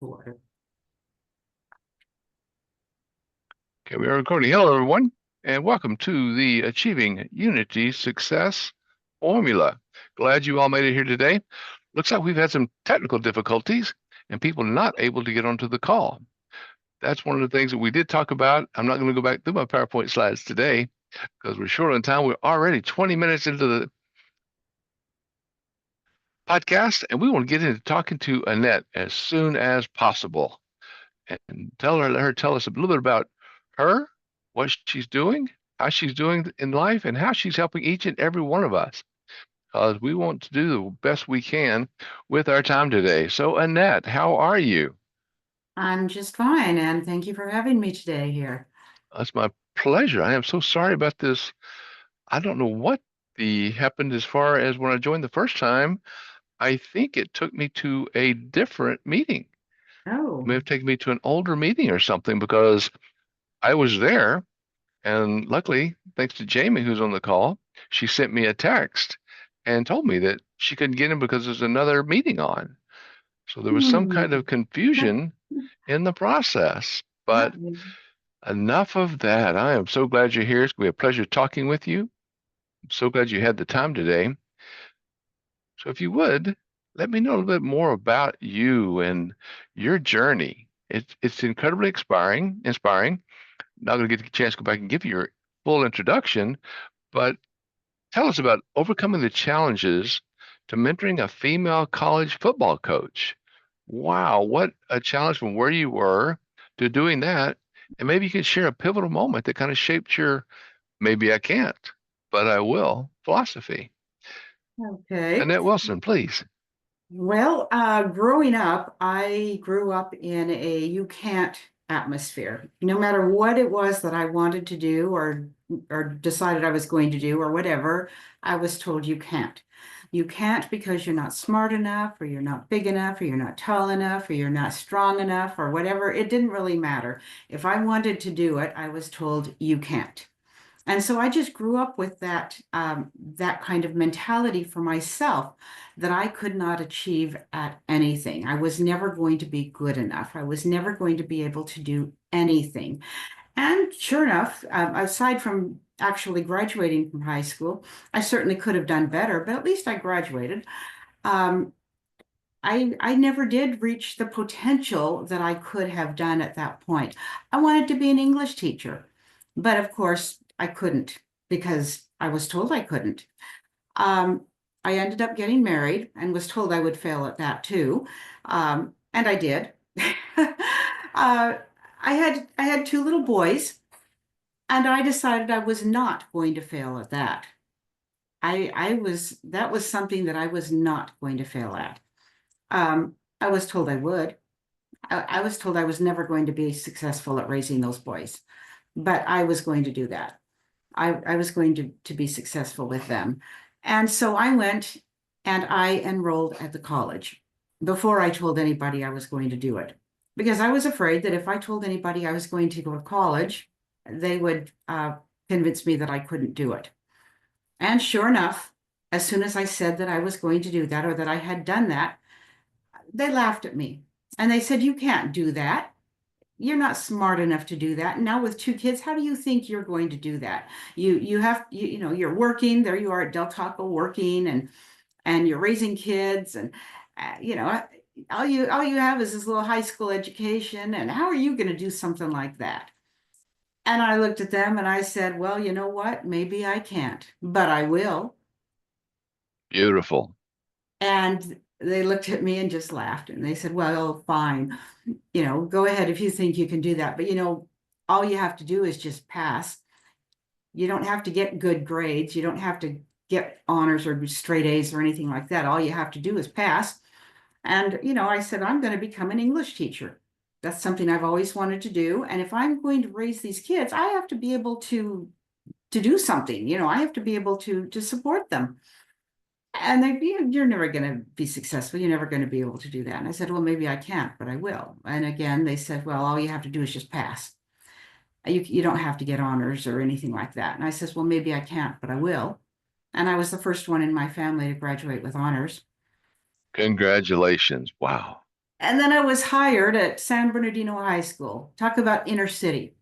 Ep24. Okay, we are recording. Hello, everyone, and welcome to the Achieving Unity Success Formula. Glad you all made it here today. Looks like we've had some technical difficulties and people not able to get onto the call. That's one of the things that we did talk about. I'm not going to go back through my PowerPoint slides today because we're short on time. We're already 20 minutes into the podcast, and we want to get into talking to Annette as soon as possible and let her tell us a little bit about her, what she's doing, how she's doing in life, and how she's helping each and every one of us. Because we want to do the best we can with our time today. So, Annette, how are you? I'm just fine, and thank you for having me today here. It's my pleasure. I am so sorry about this. I don't know what the happened as far as when I joined the first time. I think it took me to a different meeting. It may Oh, have taken me to an older meeting or something because I was there. And luckily, thanks to Jamie, who's on the call, she sent me a text and told me that she couldn't get in because there's another meeting on. So there was some kind hmm. of confusion in the process. Not But enough of that. I am so glad you're here. It's going to be a pleasure talking with you. I'm so glad you had the time today. So if you would, let me know a little bit more about you and your journey. It's incredibly inspiring. Not going to get the chance to go back and give you your full introduction, but tell us about overcoming the challenges to mentoring a female college football coach. Wow, what a challenge from where you were to doing that. And maybe you could share a pivotal moment that kind of shaped your maybe I can't, but I will philosophy. okay. Annette Wilson, please. Well, growing up, I grew up in a you can't atmosphere. No matter what it was that I wanted to do or decided I was going to do or whatever, I was told you can't. You can't because you're not smart enough, or you're not big enough, or you're not tall enough, or you're not strong enough, or whatever. It didn't really matter. If I wanted to do it, I was told you can't. And so I just grew up with that kind of mentality for myself that I could not achieve at anything. I was never going to be good enough. I was never going to be able to do anything. And sure enough, aside from actually graduating from high school, I certainly could have done better, but at least I graduated. Um, I never did reach the potential that I could have done at that point. I wanted to be an English teacher, but of course I couldn't because I was told I couldn't. Um, I ended up getting married and was told I would fail at that too, and I did. uh, I had two little boys, and I decided I was not going to fail at that. I was that was something that I was not going to fail at. I was told I would. I was told I was never going to be successful at raising those boys, but I was going to do that. I was going to be successful with them. And so I went and I enrolled at the college before I told anybody I was going to do it, because I was afraid that if I told anybody I was going to go to college, they would convince me that I couldn't do it. And sure enough, as soon as I said that I was going to do that or that I had done that, they laughed at me and they said, "You can't do that. You're not smart enough to do that. And now with two kids, how do you think you're going to do that? You're working, there you are at Del Taco working and you're raising kids and you know, all you have is this little high school education. And how are you going to do something like that?" And I looked at them and I said, "Well, you know what? Maybe I can't, but I will." Beautiful. And they looked at me and just laughed and they said, "Well, fine. Go ahead if you think you can do that. But all you have to do is just pass. You don't have to get good grades. You don't have to get honors or straight A's or anything like that. All you have to do is pass." And, I said, "I'm going to become an English teacher. That's something I've always wanted to do. And if I'm going to raise these kids, I have to be able to do something. I have to be able to support them." And you're never going to be successful. You're never going to be able to do that. And I said, "Well, maybe I can't, but I will." And again, they said, "Well, all you have to do is just pass. You don't have to get honors or anything like that." And I says, "Well, maybe I can't, but I will." And I was the first one in my family to graduate with honors. Congratulations. Wow. And then I was hired at San Bernardino High School. Talk about inner city.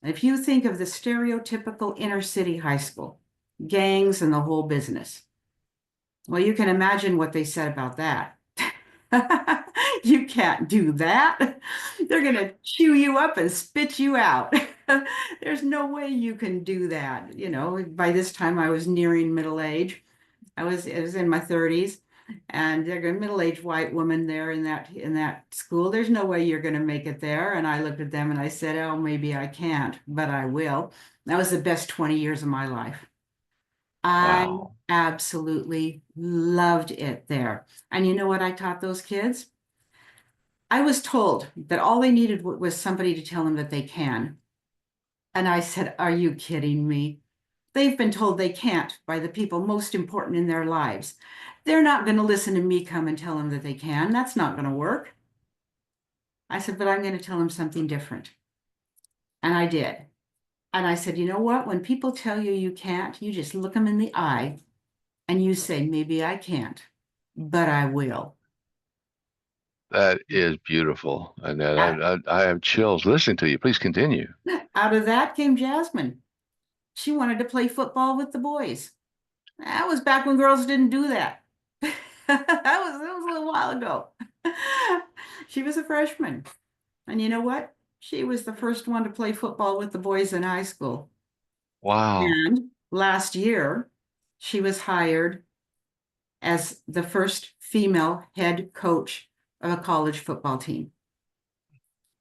If you think of the stereotypical inner city high school, gangs and the whole business, well, you can imagine what they said about that. You can't do that. They're going to chew you up and spit you out. There's no way you can do that. You know, by this time I was nearing middle age. I was in my 30s, and they're a middle-aged white woman there in that school. There's no way you're going to make it there. And I looked at them and I said, "Oh, maybe I can't, but I will." That was the best 20 years of my life. I Wow. absolutely loved it there. And you know what I taught those kids? I was told that all they needed was somebody to tell them that they can. And I said, "Are you kidding me? They've been told they can't by the people most important in their lives. They're not going to listen to me come and tell them that they can. That's not going to work." I said, "But I'm going to tell them something different." And I did. And I said, "You know what? When people tell you you can't, you just look them in the eye and you say, maybe I can't, but I will." That is beautiful. And Out I have chills listening to you. Please continue. out of that came Jasmine. She wanted to play football with the boys. That was back when girls didn't do that. That was a little while ago. She was a freshman. And you know what? She was the first one to play football with the boys in high school. Wow. And last year, she was hired as the first female head coach of a college football team.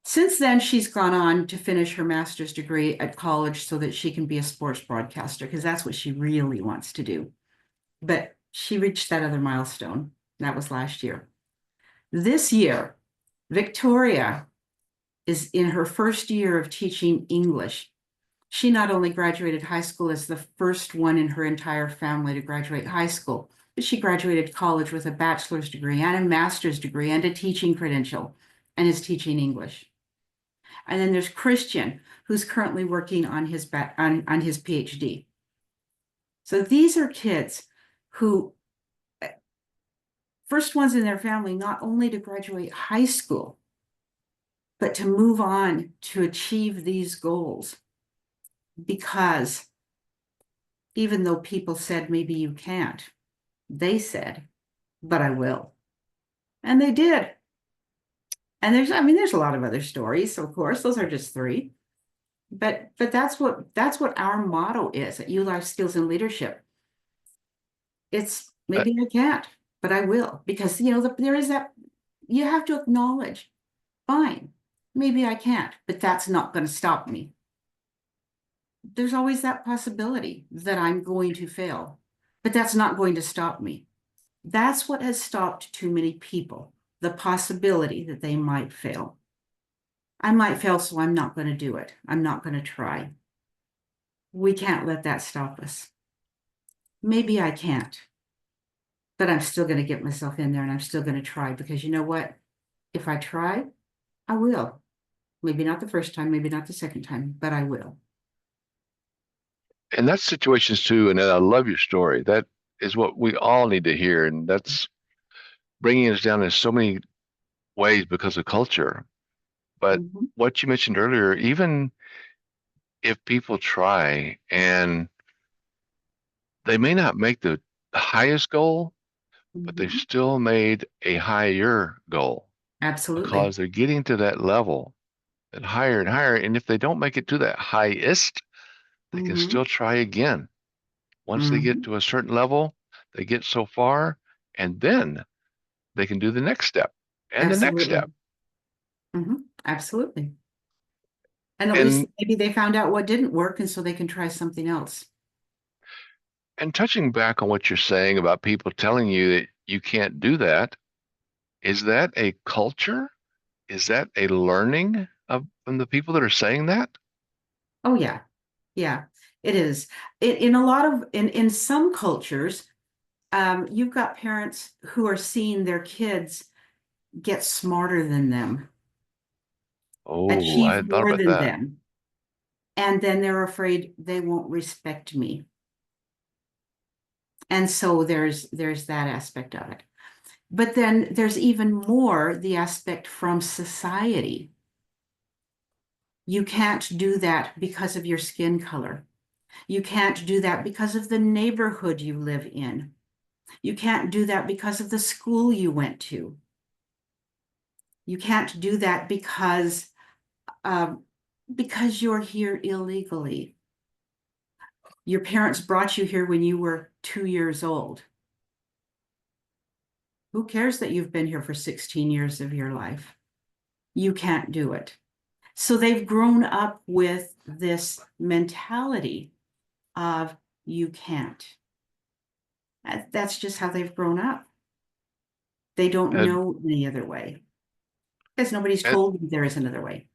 Since then, she's gone on to finish her master's degree at college so that she can be a sports broadcaster, because that's what she really wants to do. But she reached that other milestone. That was last year. This year, Victoria is in her first year of teaching English. She not only graduated high school as the first one in her entire family to graduate high school, but she graduated college with a bachelor's degree and a master's degree and a teaching credential and is teaching English. And then there's Christian, who's currently working on his PhD. So these are kids who first ones in their family not only to graduate high school, but to move on to achieve these goals. Because even though people said maybe you can't, they said, "But I will." And they did. And there's a lot of other stories, of course. Those are just three. But that's what our motto is at U Life Skills and Leadership. It's Uh, maybe I can't, but I will. Because there is that you have to acknowledge, fine, maybe I can't, but that's not going to stop me. There's always that possibility that I'm going to fail, but that's not going to stop me. That's what has stopped too many people, the possibility that they might fail. I might fail, so I'm not going to do it. I'm not going to try. We can't let that stop us. Maybe I can't, but I'm still going to get myself in there and I'm still going to try, because you know what? If I try, I will. Maybe not the first time, maybe not the second time, but I will. and that's situations too. And I love your story. That is what we all need to hear. And that's bringing us down in so many ways because of culture. But Mhm, what you mentioned earlier, even if people try and they may not make the highest goal, but they've mhm. still made a higher goal Absolutely. because they're getting to that level and higher and higher. And if they don't make it to that highest, they can Hmm. still try again. Once they get Hmm. to a certain level, they get so far, and then they can do the next step and the next Absolutely. step. Absolutely. And at least And maybe they found out what didn't work, and so they can try something else. and touching back on what you're saying about people telling you that you can't do that, is that a culture? Is that a learning of from the people that are saying that? Oh yeah. Yeah, it is. In a lot of in some cultures, you've got parents who are seeing their kids get smarter than them, Oh, I achieve hadn't thought more about than that. them, and then they're afraid they won't respect me. And so there's that aspect of it. But then there's even more the aspect from society. You can't do that because of your skin color. You can't do that because of the neighborhood you live in. You can't do that because of the school you went to. You can't do that um, because you're here illegally. Your parents brought you here when you were 2 years old. Who cares that you've been here for 16 years of your life? You can't do it. So they've grown up with this mentality of you can't. That's just how they've grown up. They don't And know any other way because nobody's and, told them there is another way.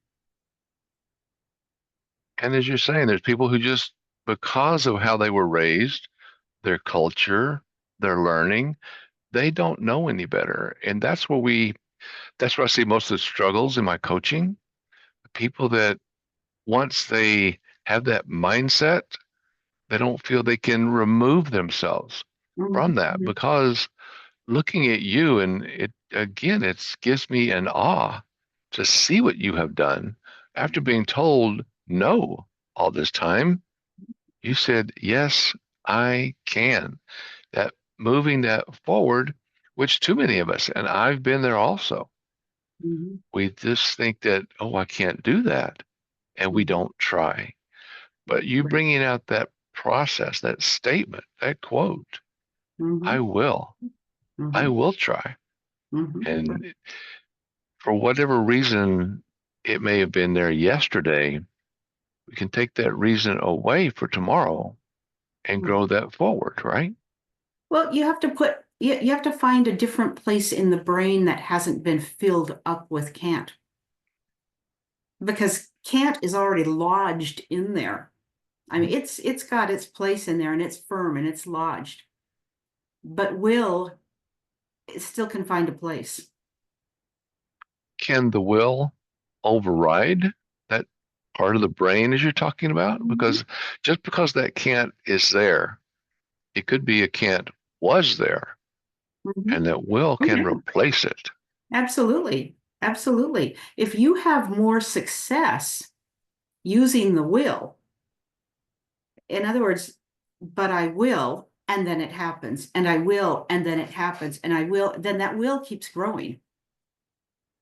and as you're saying, there's people who just because of how they were raised, their culture, their learning, they don't know any better. And that's where I see most of the struggles in my coaching. People that once they have that mindset, they don't feel they can remove themselves from Mhm, that mhm, because looking at you and it again, it gives me an awe to see what you have done after being told no all this time. You said, yes, I can. That moving that forward, which too many of us, and I've been there also, mhm, we just think that, oh, I can't do that. And we mhm. don't try. But you Right. bringing out that process, that statement, that quote, I Mhm, will, I mhm, will try. mhm. Right. And for whatever reason it may have been there yesterday, we can take that reason away for tomorrow and Right. grow that forward, right? Well, you have to find a different place in the brain that hasn't been filled up with can't, because can't is already lodged in there. I mean, it's got its place in there and it's firm and it's lodged, but will it still can find a place. Can the will override that part of the brain as you're talking about? Mhm, Because just because that can't is there, it could be a can't was there, mhm. and that will Oh, can yeah, replace it. absolutely. Absolutely. If you have more success using the will, in other words, but I will, and then it happens, and I will, and then it happens, and I will, then that will keeps growing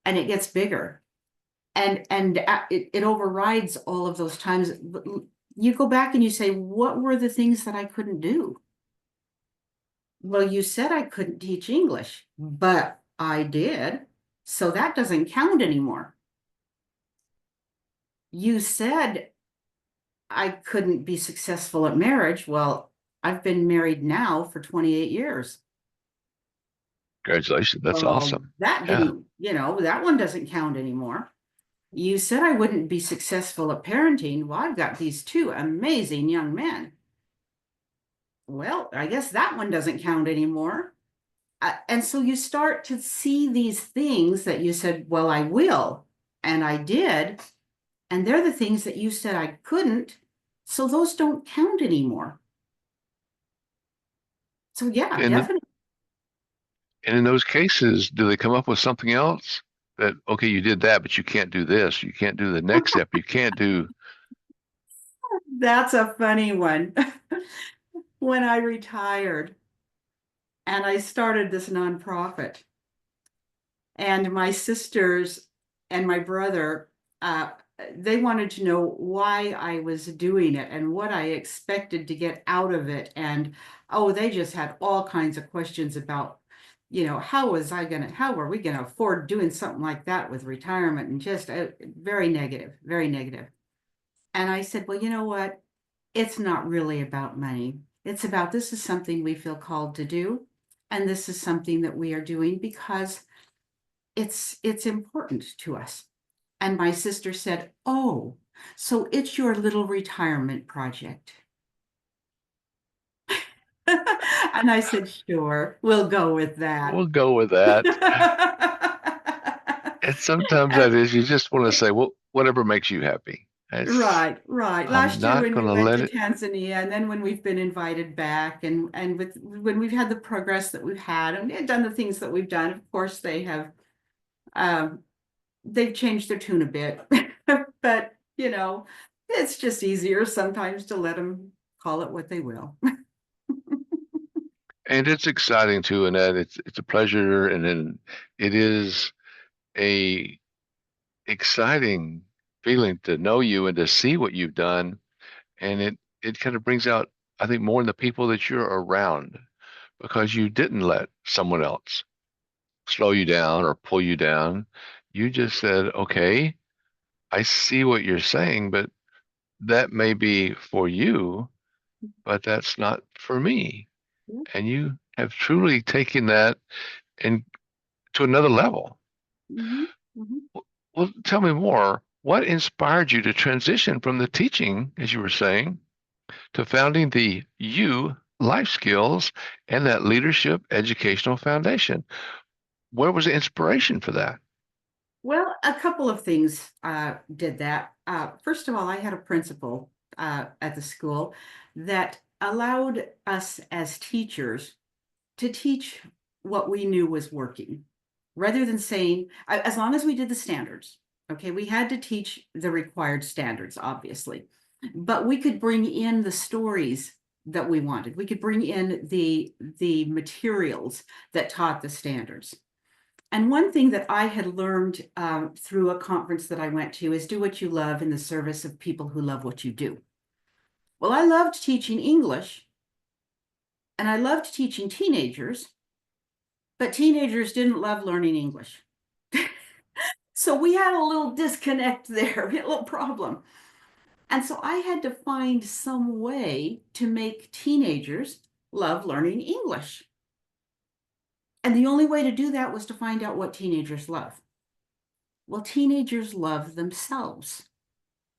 and it gets bigger. And it overrides all of those times. You go back and you say, what were the things that I couldn't do? Well, you said I couldn't teach English, but I did. So that doesn't count anymore. You said I couldn't be successful at marriage. Well, I've been married now for 28 years. Congratulations, that's Well, awesome. that Yeah, didn't, that one doesn't count anymore. You said I wouldn't be successful at parenting. Well, I've got these two amazing young men. Well, I guess that one doesn't count anymore. And so you start to see these things that you said, well, I will, and I did. And they're the things that you said I couldn't. So those don't count anymore. So yeah, and definitely. and in those cases, do they come up with something else that okay, you did that, but you can't do this, you can't do the next step, you can't do. That's a funny one. When I retired and I started this nonprofit, and my sisters and my brother, uh, they wanted to know why I was doing it and what I expected to get out of it. And oh, they just had all kinds of questions about, how were we gonna afford doing something like that with retirement, and just very negative, very negative. And I said, well, you know what? It's not really about money. It's about this is something we feel called to do. And this is something that we are doing because it's important to us. And my sister said, "Oh, so it's your little retirement project." And I said, "Sure, we'll go with that." We'll go with that. And sometimes that is you just want to say, well, whatever makes you happy. That's, Right, right. I'm Last year not when we going to went let to it. Tanzania, and then when we've been invited back, and with when we've had the progress that we've had and done the things that we've done, of course um they've changed their tune a bit. But it's just easier sometimes to let them call it what they will. And it's exciting too, Annette. It's a pleasure, and then it is a exciting feeling to know you and to see what you've done. And it kind of brings out, I think, more in the people that you're around because you didn't let someone else slow you down or pull you down. You just said, okay, I see what you're saying, but that may be for you, but that's not for me. And you have truly taken that and to another level. Mhm, mhm. Well, tell me more. What inspired you to transition from the teaching, as you were saying, to founding the U Life Skills and that Leadership Educational Foundation? Where was the inspiration for that? Well, a couple of things did that. First of all, I had a principal at the school that allowed us as teachers to teach what we knew was working, rather than saying, as long as we did the standards, okay, we had to teach the required standards, obviously, but we could bring in the stories that we wanted. We could bring in the materials that taught the standards. And one thing that I had learned through a conference that I went to is do what you love in the service of people who love what you do. Well, I loved teaching English and I loved teaching teenagers, but teenagers didn't love learning English. So we had a little disconnect there, a little problem. And so I had to find some way to make teenagers love learning English. And the only way to do that was to find out what teenagers love. Well, teenagers love themselves.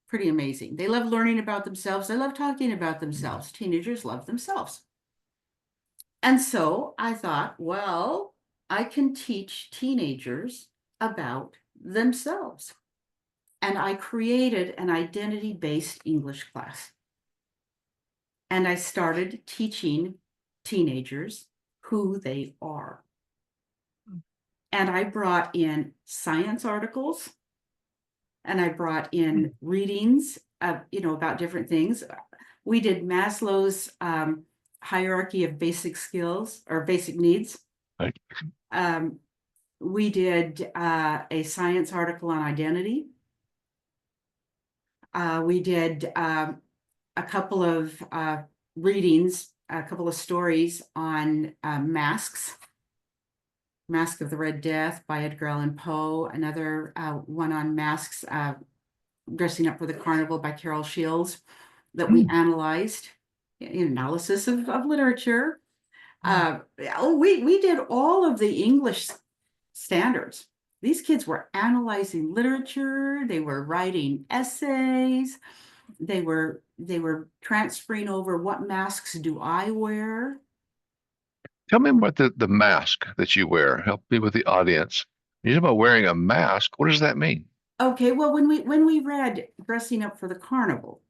Pretty amazing. They love learning about themselves. They love talking about themselves. Teenagers love themselves. And so I thought, well, I can teach teenagers about themselves. And I created an identity-based English class. And I started teaching teenagers who they are. And I brought in science articles and I brought in readings about different things. We did Maslow's hierarchy of basic skills or basic needs. Right. Um, we did a science article on identity. We did a couple of readings, a couple of stories on masks. Mask of the Red Death by Edgar Allan Poe, another one on masks, Dressing Up for the Carnival by Carol Shields, that we analyzed, analysis of literature. We did all of the English standards. These kids were analyzing literature, they were writing essays, they were transferring over what masks do I wear. Tell me about the mask that you wear. Help me with the audience. You talk about wearing a mask. What does that mean? Okay, well, when we read Dressing Up for the Carnival,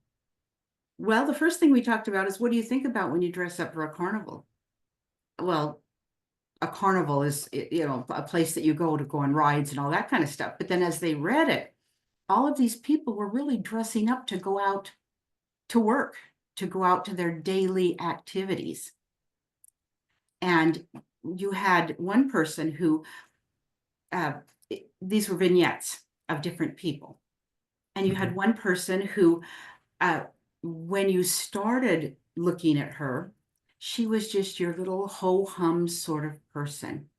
well, the first thing we talked about is what do you think about when you dress up for a carnival? Well, a carnival is, a place that you go on rides and all that kind of stuff. But then as they read it, all of these people were really dressing up to go out to work, to go out to their daily activities. And you had one person who, uh, these were vignettes of different people. And you had one person who, uh, when you started looking at her, she was just your little ho-hum sort of person.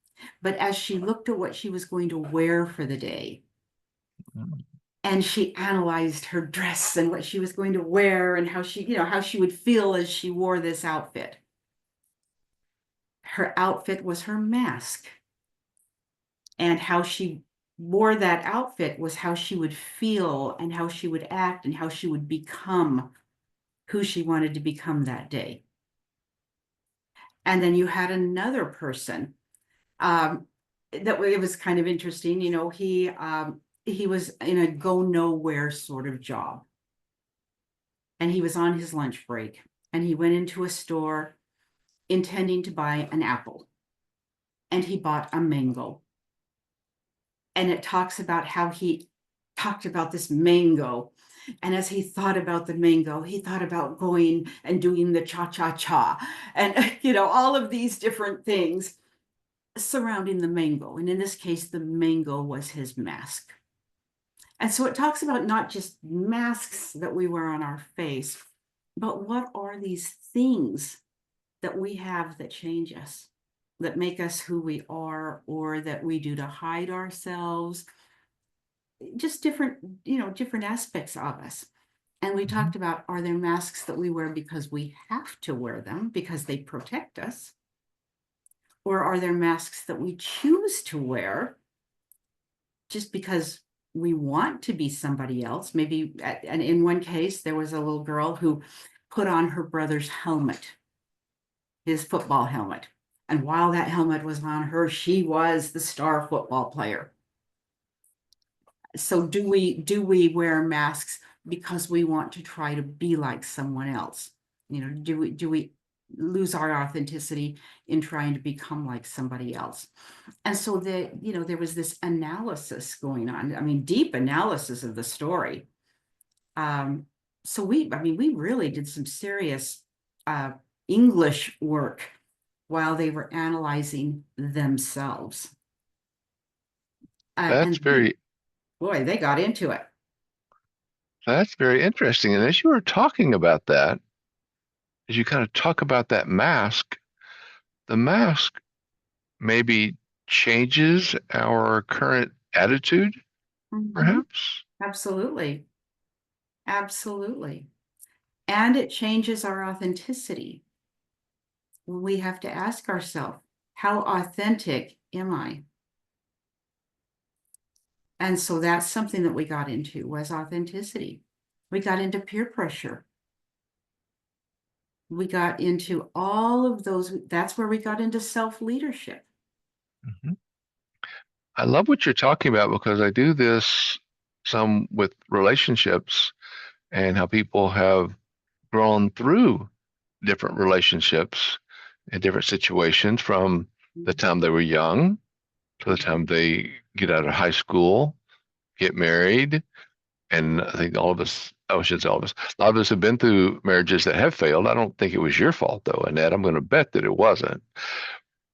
But as she looked at what she was going to wear for the day, and she analyzed her dress and what she was going to wear and how she would feel as she wore this outfit. Her outfit was her mask. And how she wore that outfit was how she would feel and how she would act and how she would become who she wanted to become that day. And then you had another person um, that it was kind of interesting. He was in a go nowhere sort of job. and he was on his lunch break, and he went into a store intending to buy an apple, and he bought a mango. And it talks about how he talked about this mango. And as he thought about the mango, he thought about going and doing the cha cha cha and, all of these different things surrounding the mango. And in this case, the mango was his mask. And so it talks about not just masks that we wear on our face, but what are these things that we have that change us, that make us who we are, or that we do to hide ourselves, just different, different aspects of us. And we Mhm. talked about, are there masks that we wear because we have to wear them because they protect us? Or are there masks that we choose to wear just because we want to be somebody else? Maybe, and in one case, there was a little girl who put on her brother's helmet, his football helmet. And while that helmet was on her, she was the star football player. So do we wear masks because we want to try to be like someone else? Do we lose our authenticity in trying to become like somebody else? And so there was this analysis going on. I mean, deep analysis of the story. Um, so we really did some serious uh, English work while they were analyzing themselves. That's And they, very boy, they got into it. that's very interesting. And as you were talking about that, as you kind of talk about that mask, the mask maybe changes our current attitude, Mhm. perhaps. Absolutely. Absolutely. And it changes our authenticity. We have to ask ourselves, how authentic am I? And so that's something that we got into was authenticity. We got into peer pressure. We got into all of those. That's where we got into self-leadership. Mhm. I love what you're talking about because I do this some with relationships and how people have grown through different relationships in different situations from the time they were young to the time they get out of high school, get married. And I think all of us, I should say all of us, a lot of us have been through marriages that have failed. I don't think it was your fault though, Annette. I'm going to bet that it wasn't.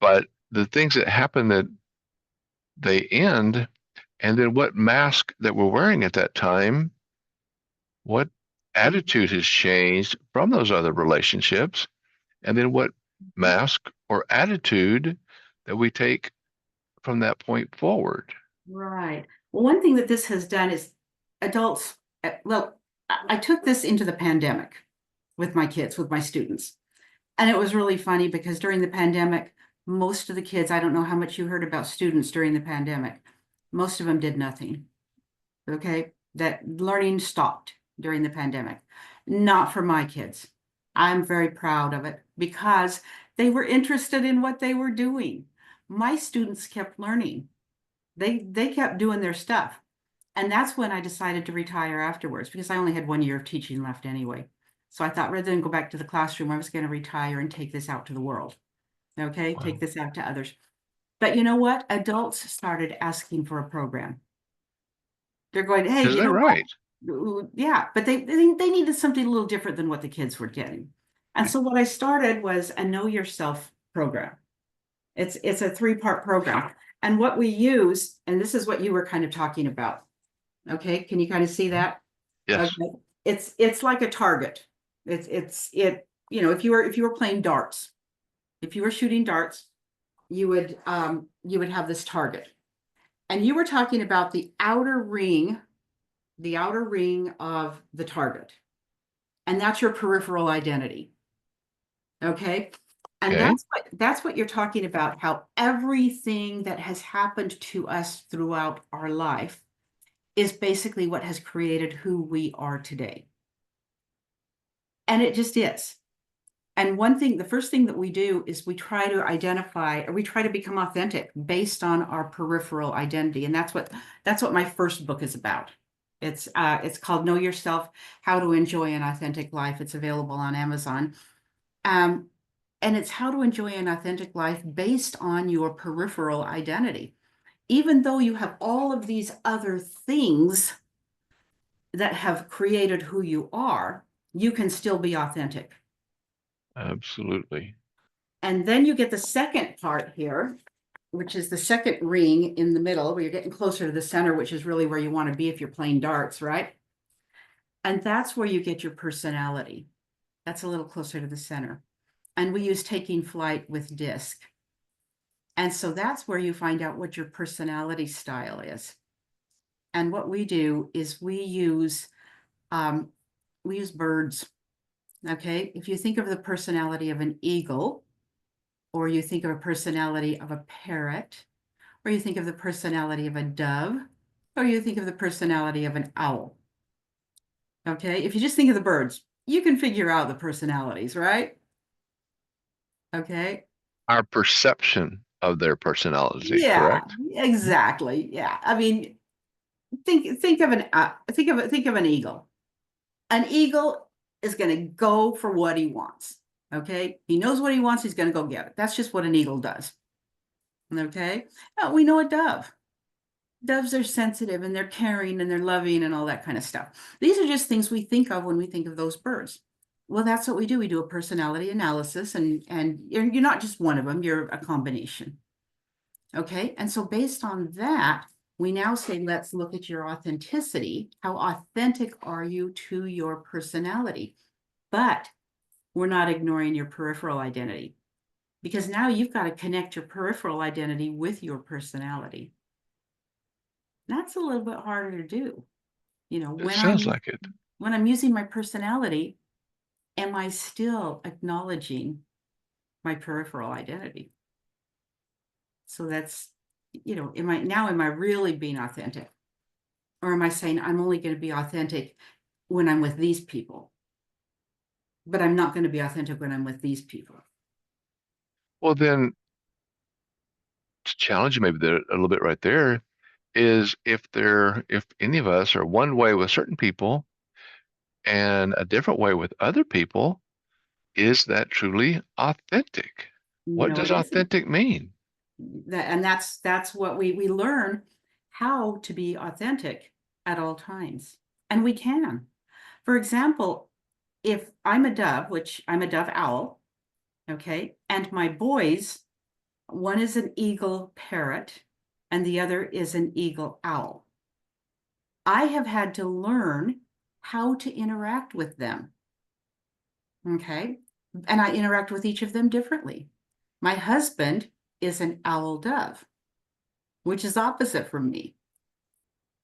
But the things that happen that they end, and then what mask that we're wearing at that time, what attitude has changed from those other relationships, and then what mask or attitude that we take from that point forward. Right. Well, one thing that this has done is adults, well, I took this into the pandemic with my kids, with my students. And it was really funny because during the pandemic, most of the kids, I don't know how much you heard about students during the pandemic, most of them did nothing. Okay. That learning stopped during the pandemic. Not for my kids. I'm very proud of it because they were interested in what they were doing. My students kept learning. They kept doing their stuff. And that's when I decided to retire afterwards because I only had 1 year of teaching left anyway. So I thought rather than go back to the classroom, I was going to retire and take this out to the world. Okay, take Wow. this out to others. But you know what? Adults started asking for a program. They're going, hey, Is you that know right? what? Yeah, but they needed something a little different than what the kids were getting. And so what I started was a Know Yourself program. It's a 3-part program. And what we use, and this is what you were kind of talking about. Okay, can you kind of see that? Yes. Okay, it's like a target. If you were playing darts, if you were shooting darts, you would have this target. And you were talking about the outer ring of the target. And that's your peripheral identity. Okay? And Okay. that's what you're talking about, how everything that has happened to us throughout our life is basically what has created who we are today. And it just is. And the first thing that we do is we try to identify or we try to become authentic based on our peripheral identity. And that's what my first book is about. It's called Know Yourself: How to Enjoy an Authentic Life. It's available on Amazon. Um, and it's how to enjoy an authentic life based on your peripheral identity. Even though you have all of these other things that have created who you are, you can still be authentic. Absolutely. And then you get the second part here, which is the second ring in the middle, where you're getting closer to the center, which is really where you want to be if you're playing darts, right? And that's where you get your personality. That's a little closer to the center. And we use Taking Flight with disc. And so that's where you find out what your personality style is. And what we do is we use birds. Okay. If you think of the personality of an eagle, or you think of a personality of a parrot, or you think of the personality of a dove, or you think of the personality of an owl. Okay. If you just think of the birds, you can figure out the personalities, right? Okay. Our perception of their personality, Yeah, correct? exactly. Yeah. I mean, think of an eagle. An eagle is going to go for what he wants. Okay. He knows what he wants. He's going to go get it. That's just what an eagle does. Okay. Now, we know a dove. Doves are sensitive and they're caring and they're loving and all that kind of stuff. These are just things we think of when we think of those birds. Well, that's what we do. We do a personality analysis, and you're not just one of them, you're a combination. Okay. And so based on that, we now say, let's look at your authenticity. How authentic are you to your personality? But we're not ignoring your peripheral identity, because now you've got to connect your peripheral identity with your personality. That's a little bit harder to do. You know, It sounds like it. when I'm using my personality, am I still acknowledging my peripheral identity? So that's, am I really being authentic? Or am I saying I'm only going to be authentic when I'm with these people, but I'm not going to be authentic when I'm with these people? Well, then to challenge you maybe there, a little bit right there is if any of us are one way with certain people and a different way with other people, is that truly authentic? What No, does it isn't. authentic mean? That's what we learn, how to be authentic at all times. And we can. For example, if I'm a dove, which I'm a dove owl, okay, and my boys, one is an eagle parrot and the other is an eagle owl. I have had to learn how to interact with them. Okay. And I interact with each of them differently. My husband is an owl dove, which is opposite from me.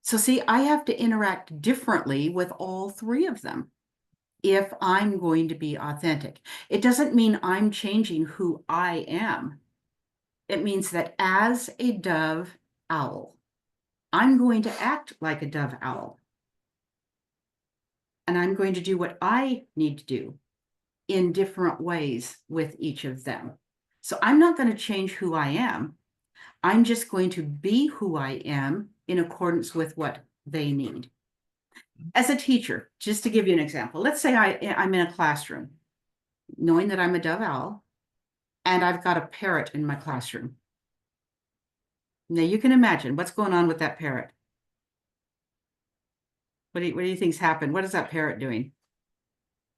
So, see, I have to interact differently with all three of them if I'm going to be authentic. It doesn't mean I'm changing who I am. It means that as a dove owl, I'm going to act like a dove owl. And I'm going to do what I need to do in different ways with each of them. So I'm not going to change who I am. I'm just going to be who I am in accordance with what they need. As a teacher, just to give you an example, let's say I'm in a classroom, knowing that I'm a dove owl, and I've got a parrot in my classroom. Now you can imagine what's going on with that parrot. What do you think's happened? What is that parrot doing?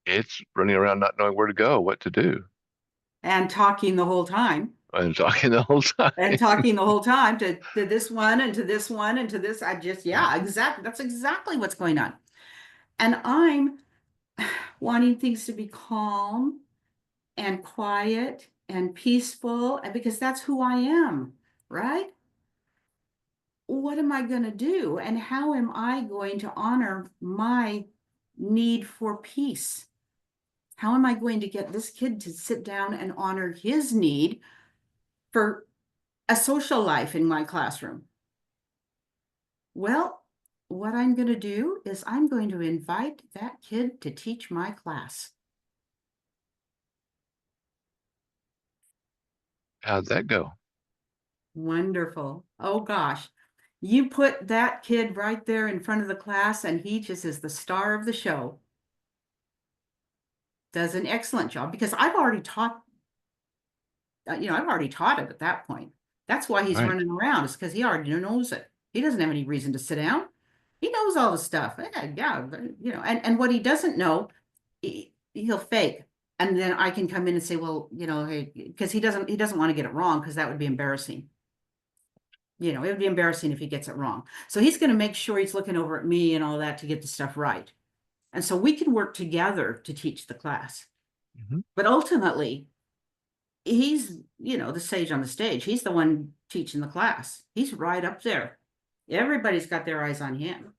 It's running around not knowing where to go, what to do, And talking the whole time. and talking the whole time. And talking the whole time to this one and to this one and to this. Yeah, exactly. That's exactly what's going on. And I'm wanting things to be calm and quiet and peaceful, and because that's who I am, right? What am I going to do? And how am I going to honor my need for peace? How am I going to get this kid to sit down and honor his need for a social life in my classroom? Well, what I'm going to do is I'm going to invite that kid to teach my class. How'd that go? Wonderful. Oh gosh. You put that kid right there in front of the class, and he just is the star of the show. Does an excellent job because I've already taught, I've already taught it at that point. That's why he's Right. running around, is because he already knows it. He doesn't have any reason to sit down. He knows all the stuff. Yeah, and what he doesn't know, he'll fake. And then I can come in and say, well, hey, because he doesn't want to get it wrong because that would be embarrassing. It would be embarrassing if he gets it wrong. So he's going to make sure he's looking over at me and all that to get the stuff right. And so we can work together to teach the class. Mhm. But ultimately, he's, the sage on the stage. He's the one teaching the class. He's right up there. Everybody's got their eyes on him.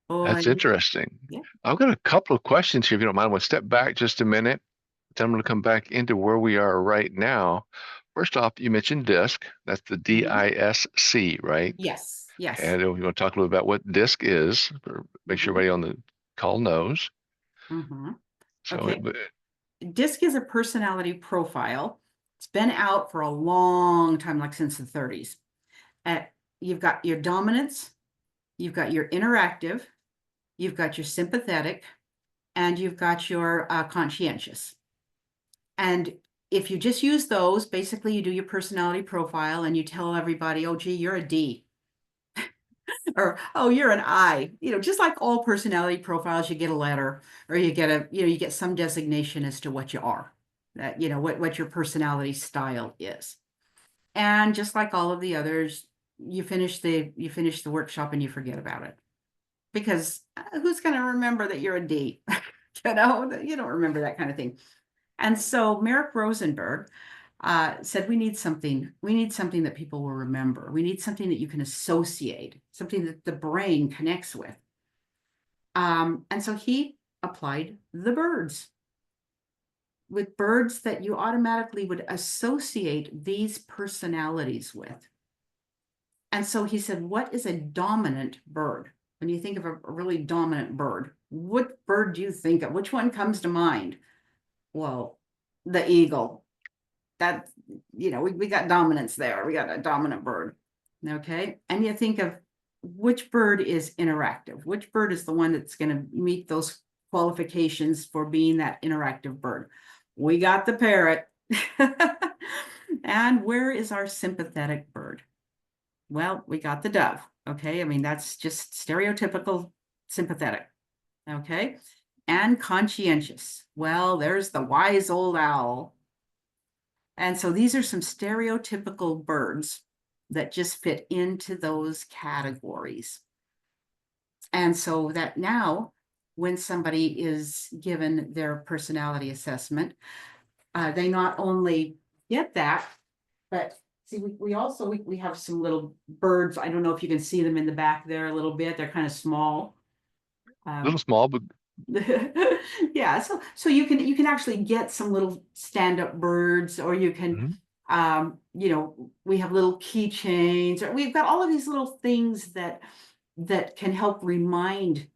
Oh, That's and interesting. yeah. I've got a couple of questions here, if you don't mind. We'll step back just a minute. Then I'm going to come back into where we are right now. First off, you mentioned DISC. That's the Mhm. DISC, right? Yes, yes. And we want to talk a little about what DISC is, or make sure Hmm. everybody on the call knows. Hmm. So, Okay. DISC is a personality profile. It's been out for a long time, like since the 30s. You've got your dominance, you've got your interactive, you've got your sympathetic, and you've got your conscientious. And if you just use those, basically you do your personality profile and you tell everybody, oh, gee, you're a D. Or, oh, you're an I. Just like all personality profiles, you get a letter or you get some designation as to what you are, that, what your personality style is. And just like all of the others, you finish the workshop and you forget about it because who's going to remember that you're a D? You don't remember that kind of thing. And so Merrick Rosenberg said, we need something that people will remember. We need something that you can associate, something that the brain connects with. And so he applied the birds, with birds that you automatically would associate these personalities with. And so he said, what is a dominant bird? When you think of a really dominant bird, what bird do you think of? Which one comes to mind? Well, the eagle. That, we got dominance there. We got a dominant bird. Okay. And you think of which bird is interactive, which bird is the one that's going to meet those qualifications for being that interactive bird. We got the parrot. And where is our sympathetic bird? Well, we got the dove. Okay. I mean, that's just stereotypical sympathetic. Okay. And conscientious. Well, there's the wise old owl. And so these are some stereotypical birds that just fit into those categories. And so that now, when somebody is given their personality assessment, they not only get that, but see, we also we have some little birds. I don't know if you can see them in the back there a little bit. They're kind of small. a little Um, small, but yeah, so you can actually get some little stand-up birds, or you can mhm. we have little keychains, or we've got all of these little things that can help remind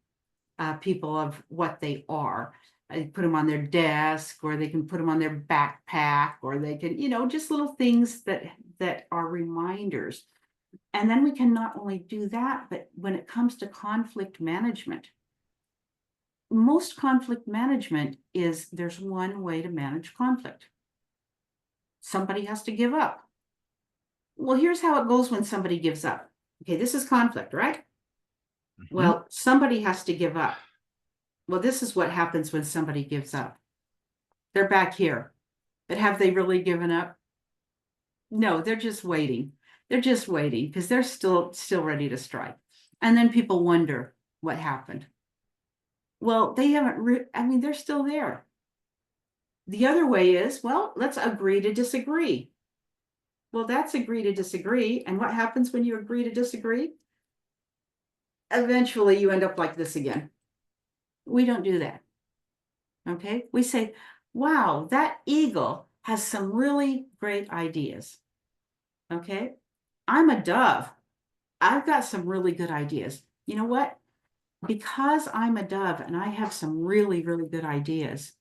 people of what they are. I put them on their desk, or they can put them on their backpack, or they can, just little things that are reminders. And then we can not only do that, but when it comes to conflict management, most conflict management is there's one way to manage conflict. Somebody has to give up. Well, here's how it goes when somebody gives up. Okay, this is conflict, right? Mhm. Well, somebody has to give up. Well, this is what happens when somebody gives up. They're back here. But have they really given up? No, they're just waiting. They're just waiting because they're still ready to strike. And then people wonder what happened. Well, they haven't, I mean, they're still there. The other way is, well, let's agree to disagree. Well, that's agree to disagree. And what happens when you agree to disagree? Eventually, you end up like this again. We don't do that. Okay. We say, wow, that eagle has some really great ideas. Okay. I'm a dove. I've got some really good ideas. You know what? Because I'm a dove and I have some really, really good ideas,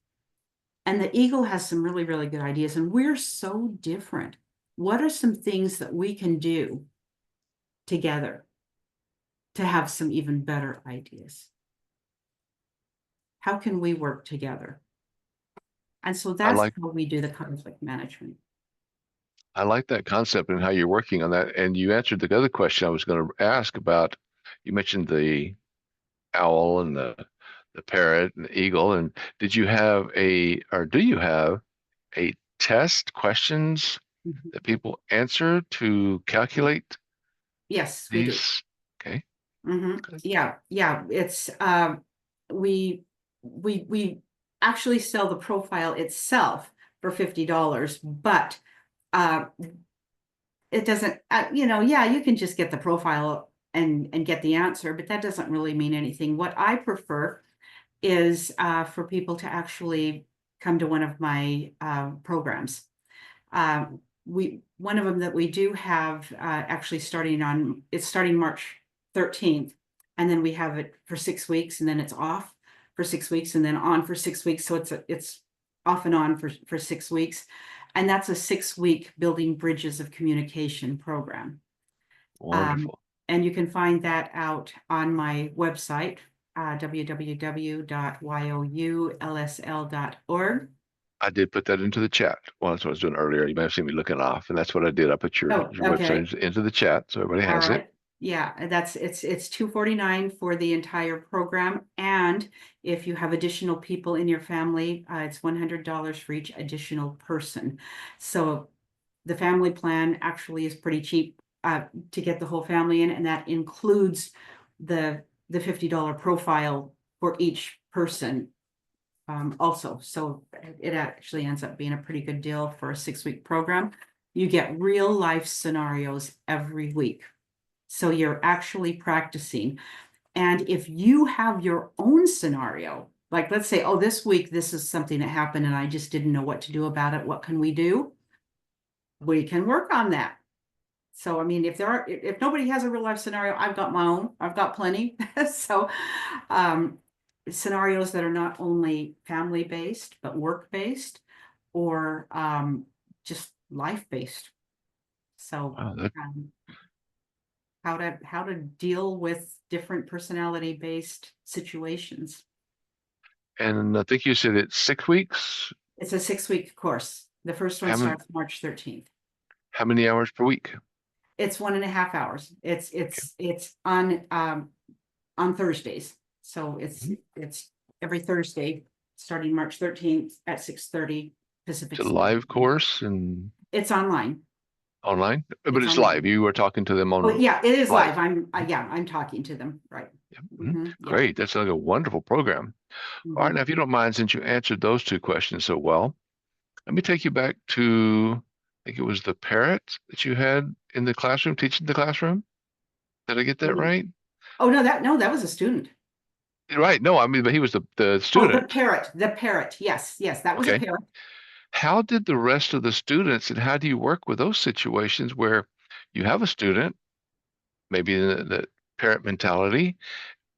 and the eagle has some really, really good ideas, and we're so different. what are some things that we can do together to have some even better ideas? How can we work together? And so I that's like how we do the conflict management. I like that concept and how you're working on that. And you answered the other question I was going to ask about. You mentioned the owl and the parrot and the eagle. And did you have or do you have a test questions Mhm. that people answer to calculate Yes, we do. these? Okay, good. Yeah, yeah. It's we we actually sell the profile itself for $50, but uh it doesn't yeah, you can just get the profile and get the answer, but that doesn't really mean anything. What I prefer is for people to actually come to one of my programs. We one of them that we do have actually it's starting March 13th, and then we have it for 6 weeks, and then it's off for 6 weeks, and then on for 6 weeks. So it's off and on for 6 weeks, and that's a 6 week building bridges of communication program. Um, Wonderful. and you can find that out on my website, www.youlsl.org. I did put that into the chat. Well, that's what I was doing earlier. You might have seen me looking off, and that's what I did. I put Oh, your okay. website into the chat so everybody All has it. right. Yeah, it's $249 for the entire program. And if you have additional people in your family, it's $100 for each additional person. So the family plan actually is pretty cheap to get the whole family in, and that includes the $50 profile for each person also. So it actually ends up being a pretty good deal for a 6 week program. You get real life scenarios every week. So you're actually practicing. And if you have your own scenario, like let's say, oh, this week, this is something that happened and I just didn't know what to do about it. What can we do? We can work on that. So, I mean, if nobody has a real life scenario, I've got my own, I've got plenty. So, um, scenarios that are not only family based, but work based or just life based. So, Wow, that, um, how to deal with different personality based situations. and I think you said it's 6 weeks. It's a 6 week course. The first one How many starts March 13th. how many hours per week? It's 1.5 hours. It's Okay. it's it's on Thursdays. So Mhm. it's every Thursday starting March 13th at 6:30 It's Pacific a Standard live Time. course and It's online. online, but It's it's online. live. You were talking to them Oh on yeah, it is live. live. I'm talking to them. Right. Yep. Mhm. Yeah. Great. That's like a wonderful program. All right, hmm now if you don't mind, since you answered those two questions so well, let me take you back to, I think it was the parrot that you had in the classroom, teaching the classroom. Did I get that right? Oh no, that was a student. Right. No, I mean, but he was the Oh, student. the parrot. Yes, yes, that was a Okay. parrot. How did the rest of the students and how do you work with those situations where you have a student, maybe in the parent mentality,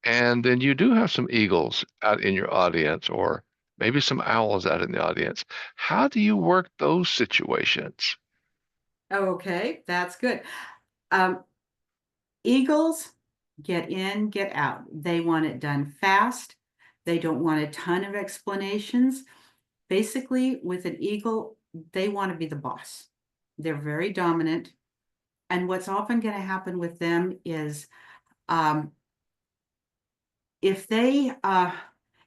and then you do have some eagles out in your audience or maybe some owls out in the audience? How do you work those situations? Okay, that's good. Um, Eagles get in, get out. They want it done fast. They don't want a ton of explanations. Basically, with an eagle, they want to be the boss. They're very dominant. And what's often going to happen with them is um, if they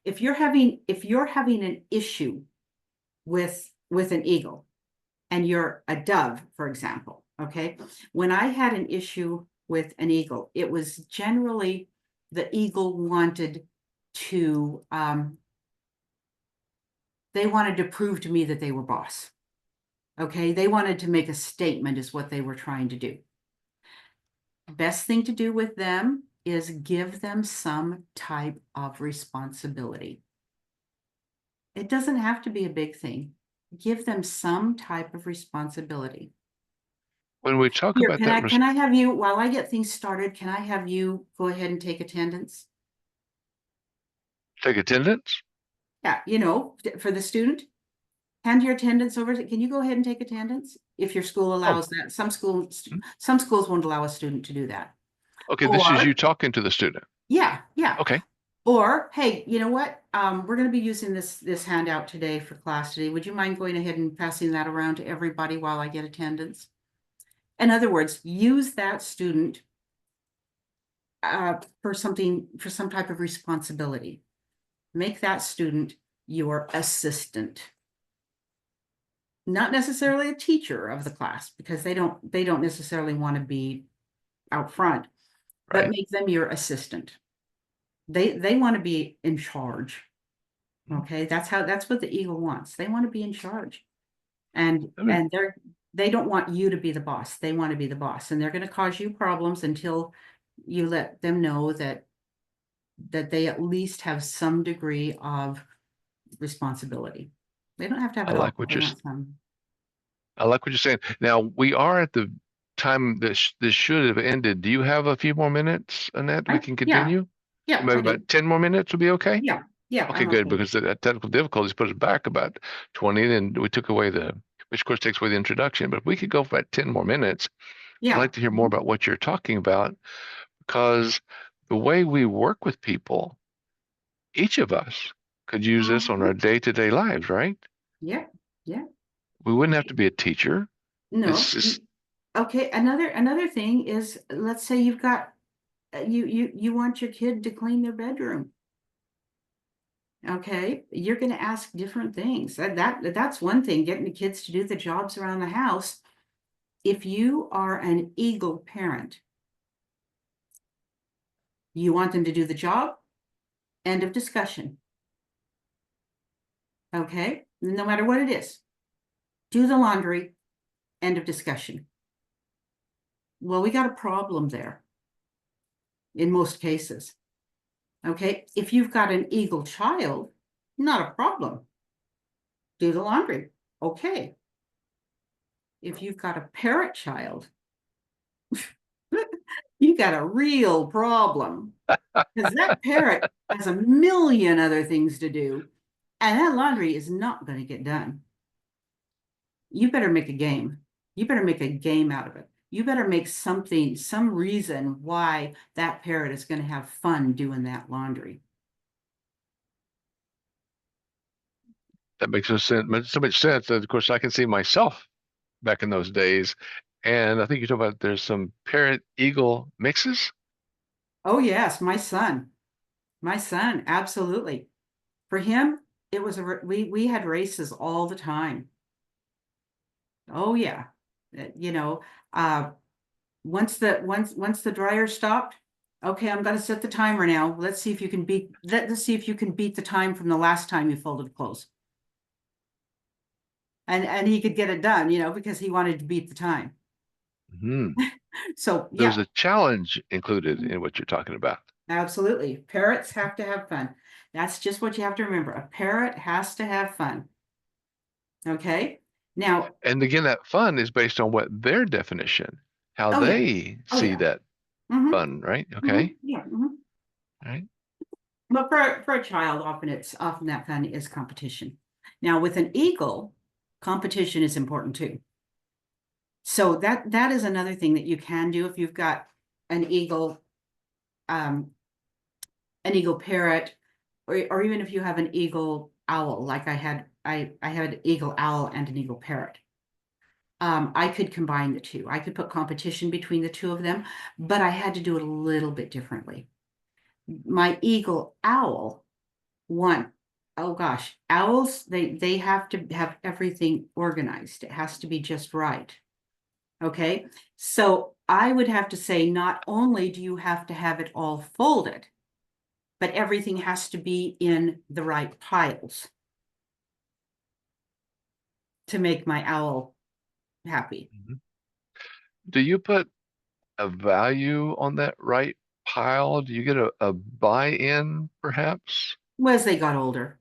if you're having an issue with an eagle and you're a dove, for example, okay? When I had an issue with an eagle, it was generally the eagle wanted to they wanted to prove to me that they were boss. Okay, they wanted to make a statement is what they were trying to do. Best thing to do with them is give them some type of responsibility. It doesn't have to be a big thing. Give them some type of responsibility. When we talk Here, about that, can I have you, while I get things started, can I have you go ahead and take attendance? take attendance. Yeah, for the student, hand your attendance over. Can you go ahead and take attendance? if your school Oh, allows that. mm, Some schools won't allow a student to do that. okay. This is you Or, talking to the student. yeah, yeah. Okay. Or, hey, you know what? We're going to be using this handout today for class today. Would you mind going ahead and passing that around to everybody while I get attendance? In other words, use that student for some type of responsibility. Make that student your assistant, not necessarily a teacher of the class, because they don't necessarily want to be out front, but Right. make them your assistant. They want to be in charge. Mm. Okay, that's what the eagle wants. They want to be in charge. And I mean, and they don't want you to be the boss. They want to be the boss, and they're going to cause you problems until you let them know that they at least have some degree of responsibility. They don't have to have I it all, like but what they you're want some. I like what you're saying. Now we are at the time that this should have ended. Do you have a few more minutes, Annette? We Right? can Yeah, continue. yeah, Maybe I do. about 10 more minutes will be okay. Yeah, yeah, Okay, I'm good, okay. because the technical difficulties put us back about 20, and we took away which of course takes away the introduction. But if we could go for about 10 more minutes, I'd Yeah. like to hear more Mhm. about what you're talking about, because the way we work with people, each of us could use this on our Mhm. day-to-day lives, right? Yeah, yeah. We wouldn't have to be a teacher. No. It's just Okay, another thing is, let's say you've got you want your kid to clean their bedroom. Okay, you're going to ask different things. That's one thing, getting the kids to do the jobs around the house. If you are an eagle parent, you want them to do the job, end of discussion. Okay, no matter what it is, do the laundry, end of discussion. Well, we got a problem there in most cases. Okay, if you've got an eagle child, not a problem. Do the laundry. Okay. If you've got a parrot child, you got a real problem, because that parrot has a million other things to do, and that laundry is not going to get done. You better make a game. You better make a game out of it. You better make something, some reason why that parrot is going to have fun doing that laundry. that makes so much sense. That, of course, I can see myself back in those days. And I think you talk about there's some parrot eagle mixes. Oh, yes, my son, absolutely. For him, it was we had races all the time. Oh yeah. You know, uh once the dryer stopped, okay, I'm gonna set the timer now. Let's see if you can beat the time from the last time you folded clothes. And he could get it done, because he wanted to beat the time. Hmm. So There's yeah, a challenge included in what you're talking about. absolutely. Parrots have to have fun. That's just what you have to remember. A parrot has to have fun. Okay. Now, And again, that fun is based on what their definition, how oh yeah. they Oh see yeah. that Mm-hmm. fun, right? Mm-hmm. Okay. Yeah. Mm-hmm. Right. But for a child, often that fun is competition. Now, with an eagle, competition is important too. So that is another thing that you can do if you've got an eagle, um, an eagle parrot, or even if you have an eagle owl, like I had an eagle owl and an eagle parrot. I could combine the two. I could put competition between the two of them, but I had to do it a little bit differently. My eagle owl one, oh gosh, owls, they have to have everything organized. It has to be just right. Okay. So I would have to say, not only do you have to have it all folded, but everything has to be in the right piles to make my owl happy. Mhm. Do you put a value on that right pile? Do you get a buy-in, perhaps? As they got older.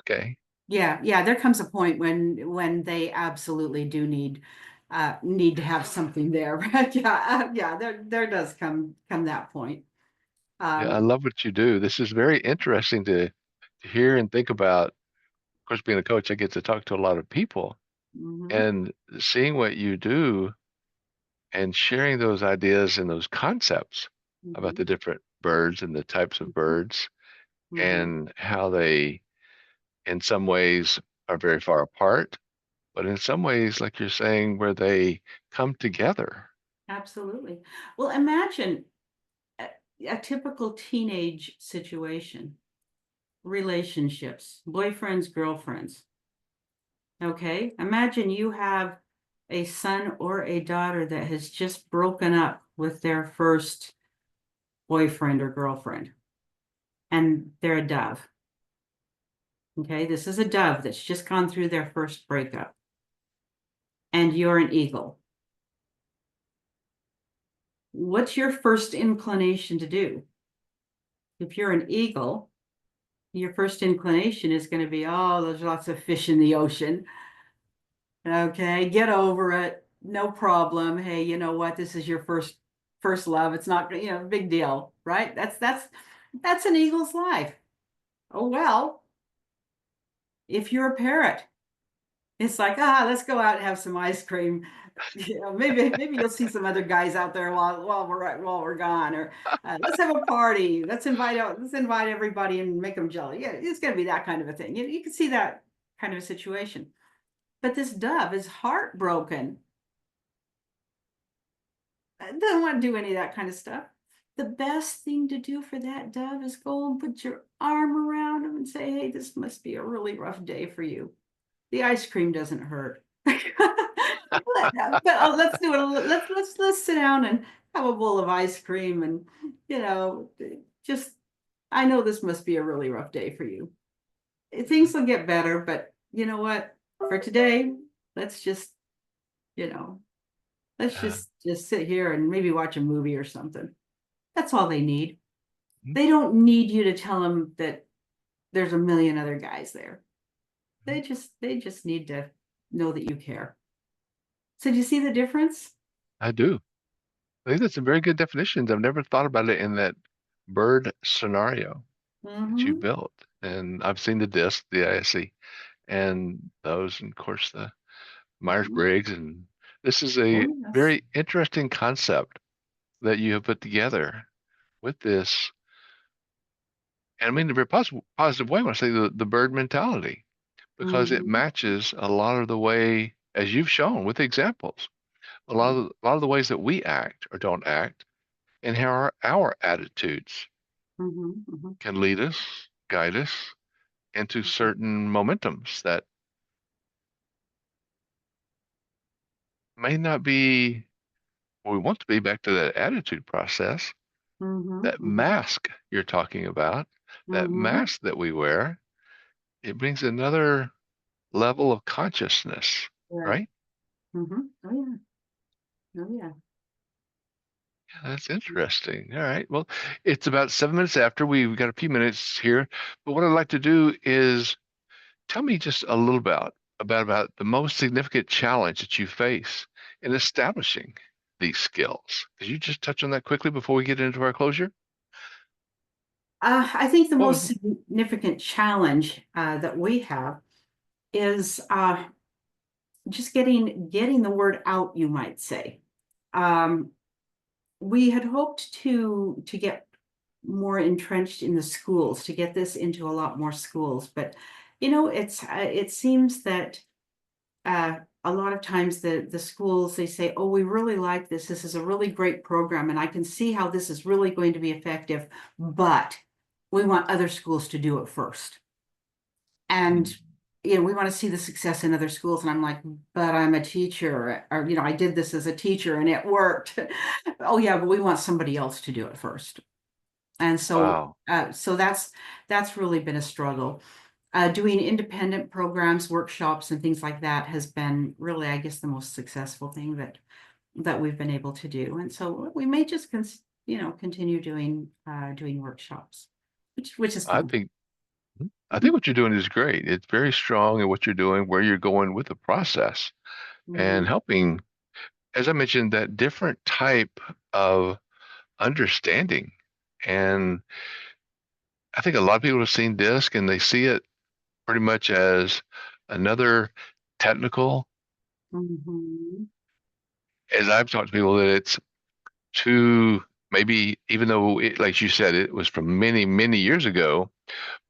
Okay. Yeah, yeah, there comes a point when they absolutely do need to have something there. But yeah, yeah, there does come that point. Yeah, I Um, love what you do. This is very interesting to hear and think about. Of course, being a coach, I get to talk to a lot of people. Mm-hmm. And seeing what you do and sharing those ideas and those concepts about Mm-hmm. the different birds and the types of birds Mm-hmm. and how they, in some ways, are very far apart, but in some ways, like you're saying, where they come together. Absolutely. Well, imagine a, a typical teenage situation, relationships, boyfriends, girlfriends. Okay. Imagine you have a son or a daughter that has just broken up with their first boyfriend or girlfriend, and they're a dove. Okay. This is a dove that's just gone through their first breakup, and you're an eagle. What's your first inclination to do? If you're an eagle, your first inclination is going to be, oh, there's lots of fish in the ocean. Okay, get over it. No problem. Hey, you know what? This is your first love. It's not, big deal, right? That's an eagle's life. Oh well, if you're a parrot, it's like, let's go out and have some ice cream. Maybe you'll see some other guys out there while we're gone, or let's have a party. Let's invite everybody and make them jelly. Yeah, it's gonna be that kind of a thing. You can see that kind of a situation. But this dove is heartbroken. Doesn't want to do any of that kind of stuff. The best thing to do for that dove is go and put your arm around him and say, "Hey, this must be a really rough day for you. The ice cream doesn't hurt." But let's do it. Let's sit down and have a bowl of ice cream, and you know, just I know this must be a really rough day for you. Things will get better, but you know what? For today, let's just you know, let's Uh, just sit here and maybe watch a movie or something. That's all they need. mhm, They don't need you to tell them that there's a million other guys there. mhm. They just need to know that you care. So do you see the difference? I do. I think that's a very good definition. I've never thought about it in that bird scenario that you Mm-hmm. built. And I've seen the disc, the ISC, and those, and of course, the Mm-hmm. Myers-Briggs. And this is a Oh, yes. very interesting concept that you have put together with this. And I mean, in a very positive way when I say the bird mentality, because it Mm-hmm. matches a lot of the way, as you've shown with examples, a lot of the ways that we act or don't act, and how our attitudes Mm-hmm. Mm-hmm. can lead us, guide us into certain momentums that may not be where we want to be, back to that attitude process, Mm-hmm. that Mm-hmm. mask you're talking about, that Mm-hmm. mask that we wear. It brings another level of consciousness, Right. right? Mm-hmm. Oh yeah. Oh yeah. Yeah, that's interesting. All right. Well, it's about 7 minutes after. We've got a few minutes here, but what I'd like to do is tell me just a little about the most significant challenge that you face in establishing these skills. Could you just touch on that quickly before we get into our closure? I think the What most was, significant challenge that we have is just getting the word out, you might say. Um, we had hoped to get more entrenched in the schools, to get this into a lot more schools, but it seems that a lot of times the schools, they say, "Oh, we really like this. This is a really great program, and I can see how this is really going to be effective, but we want other schools to do it first." And we want to see the success in other schools. And I'm like, "But I'm a teacher, or I did this as a teacher and it worked." Oh yeah, but we want somebody else to do it first. And wow. so that's really been a struggle. Doing independent programs, workshops, and things like that has been really, I guess, the most successful thing that we've been able to do. And so we may just continue doing workshops, which is I fun. think I think what you're doing is great. It's very strong in what you're doing, where you're going with the process, and Mm-hmm. helping, as I mentioned, that different type of understanding. And I think a lot of people have seen DISC and they see it pretty much as another technical Mhm. As I've talked to people, that it's too, maybe even though it, like you said, it was from many, many years ago,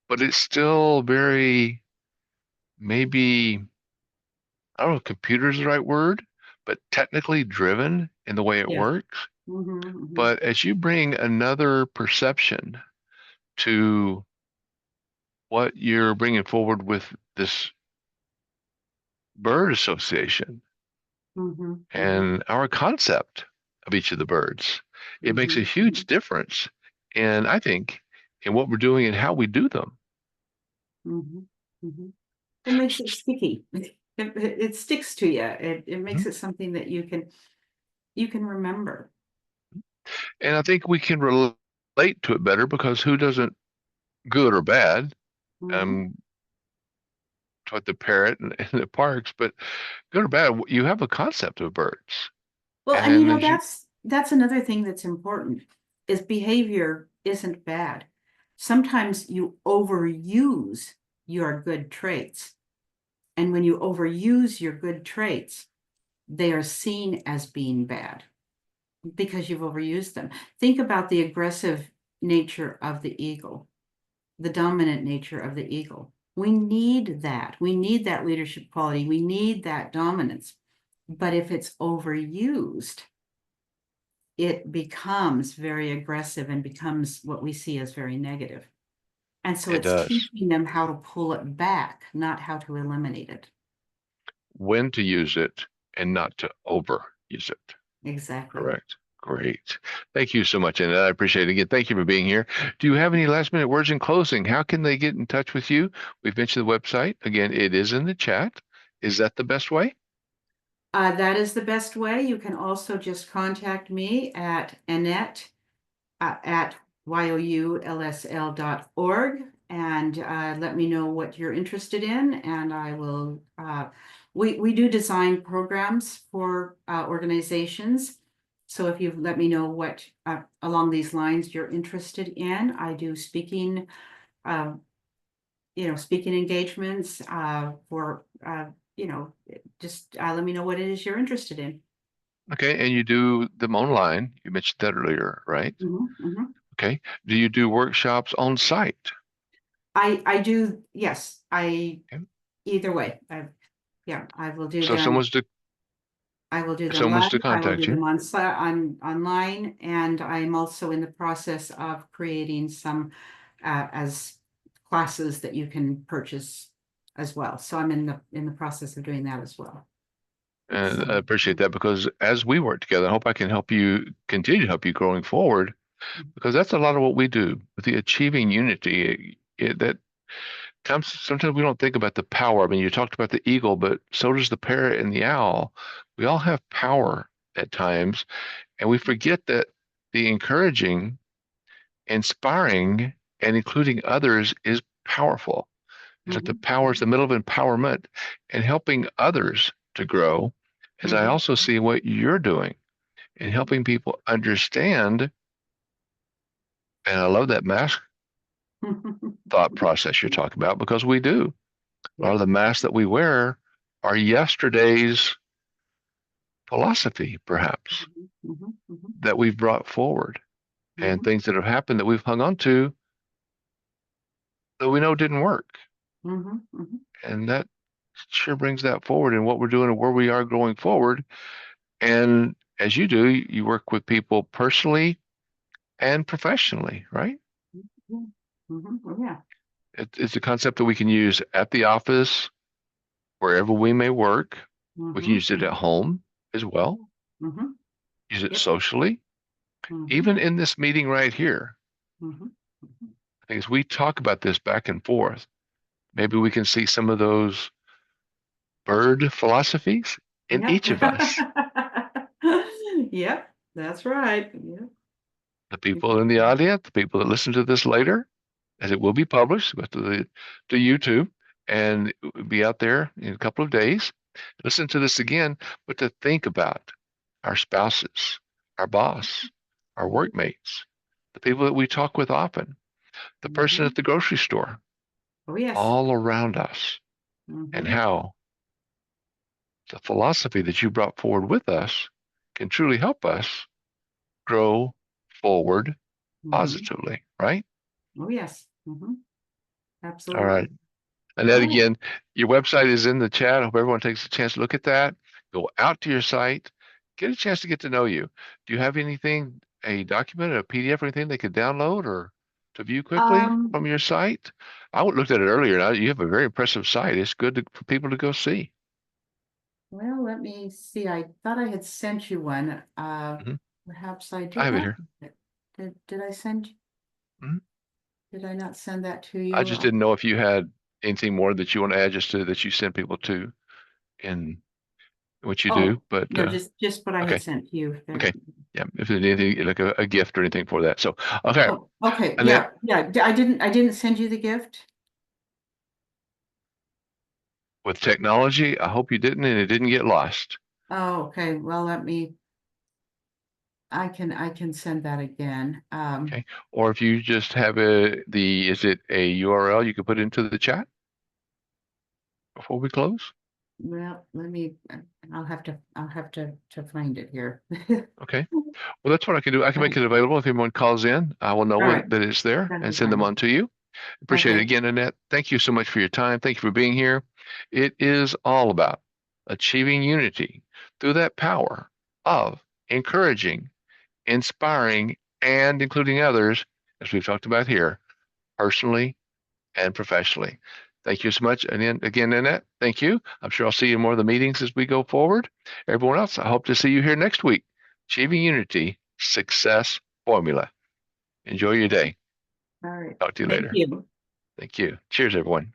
but it's still very, maybe, I don't know if computer is the right word, but technically driven in the way it Yes. works. Mhm, mhm, But as you bring another perception to what you're bringing forward with this bird association mhm, mhm, and our concept of each of the birds, it makes a mhm, huge difference. And I think in what we're doing and how we do them. mhm, mhm. It makes it sticky. It sticks to you. It makes Mhm. it something that you can remember. And I think we can relate to it better because who doesn't, good or bad, Mhm. um, what the parrot and the parks, but good or bad, you have a concept of birds. Well, And and you then know, as you, that's another thing that's important is behavior isn't bad. Sometimes you overuse your good traits. And when you overuse your good traits, they are seen as being bad because you've overused them. Think about the aggressive nature of the eagle, the dominant nature of the eagle. We need that. We need that leadership quality. We need that dominance. But if it's overused, it becomes very aggressive and becomes what we see as very negative. And so it it's does. teaching them how to pull it back, not how to eliminate it. When to use it and not to overuse it. Exactly. Correct. Great. Thank you so much, Annette. I appreciate it. Again, thank you for being here. Do you have any last minute words in closing? How can they get in touch with you? We've mentioned the website. Again, it is in the chat. Is that the best way? That is the best way. You can also just contact me at Annette at youlsl.org and let me know what you're interested in. And I will, we do design programs for organizations. So if you let me know what along these lines you're interested in, I do speaking, uh, speaking engagements for, just let me know what it is you're interested in. Okay. And you do them online. You mentioned that earlier, right? Mhm, mhm. Okay. Do you do workshops on site? I do, yes, I Okay. either way. Yeah, I will do So them. I will do if them someone was live. to I will do contact you, them on online, and I'm also in the process of creating some as classes that you can purchase as well. So I'm in the process of doing that as well. and So I appreciate that because as we work together, I hope I can help you continue to help you growing forward because that's a lot of what we do with the achieving unity. That comes sometimes we don't think about the power. I mean, you talked about the eagle, but so does the parrot and the owl. We all have power at times, and we forget that the encouraging, inspiring, and including others is powerful. It's like the mhm, power is the middle of empowerment and helping others to grow. As I mhm, also see what you're doing in mhm, helping people understand, and I love that mask mhm. thought process you're talking about because we do. A lot of Yep. the masks that we wear are yesterday's philosophy, perhaps, Mhm, mhm, mhm, that we've brought forward and mhm, things that have happened that we've hung on to that we know didn't work. mhm, mhm. And that sure brings that forward in what we're doing and where we are going forward. And as you do, you work with people personally and professionally, right? Mhm, mhm. Oh, yeah. It's a concept that we can use at the office, wherever we may work. We can Mhm, use it at mhm, home as well, mhm, mhm. use it Yep. socially, Mhm, even in this meeting right here. mhm, mhm, I think as we talk about this back and forth, maybe mhm. we can see some of those bird philosophies in Yep. each of us. Yep, that's right. Yep. The people in the audience, the people that listen to this later, as it will be published to YouTube and it will be out there in a couple of days. Listen to this again, but to think about our spouses, our boss, our workmates, the people that we talk with often, the person at Mhm. the grocery store, Oh, yes. all around us, and Mhm. how the philosophy that you brought forward with us can truly help us grow forward Mhm. positively, right? Oh, yes. All right. Absolutely. And then Oh, again, your website is in the chat. I hope everyone takes a chance to look at that. Go out to your site, get a chance to get to know you. Do you have anything, a document, a PDF, or anything they could download or to view quickly um, from your site? I looked at it earlier. Now you have a very impressive site. It's good for people to go see. well, let me see. I thought I had sent you one. Hmm. Perhaps I I did have it not. here. Did I send, Hmm. did I not send that to I you? just didn't know if you had anything more that you want to add, just to that you send people to in what you do. Oh, But no, just what I had okay, sent you there. okay, yeah. If there's anything like a gift or anything for that, so okay. Oh, okay. And then Yeah. I didn't send you the gift. with technology, I hope you didn't and it didn't get lost. Oh, okay. Well, I can send that again. Okay. Or if you just have is it a URL you could put into the chat before we close? Well, I'll have to find it here. Okay. Well, that's what I can do. I can make Okay. it available if anyone calls in. I will know All right. that it's there That'll and be send them fine. on to you. Appreciate it Okay. again, Annette. Thank you so much for your time. Thank you for being here. It is all about achieving unity through that power of encouraging, inspiring, and including others, as we've talked about here, personally and professionally. Thank you so much. And then again, Annette, thank you. I'm sure I'll see you in more of the meetings as we go forward. Everyone else, I hope to see you here next week. Achieving Unity Success Formula. Enjoy your day. All right. Talk to you Thank later. you. Thank you. Cheers, everyone.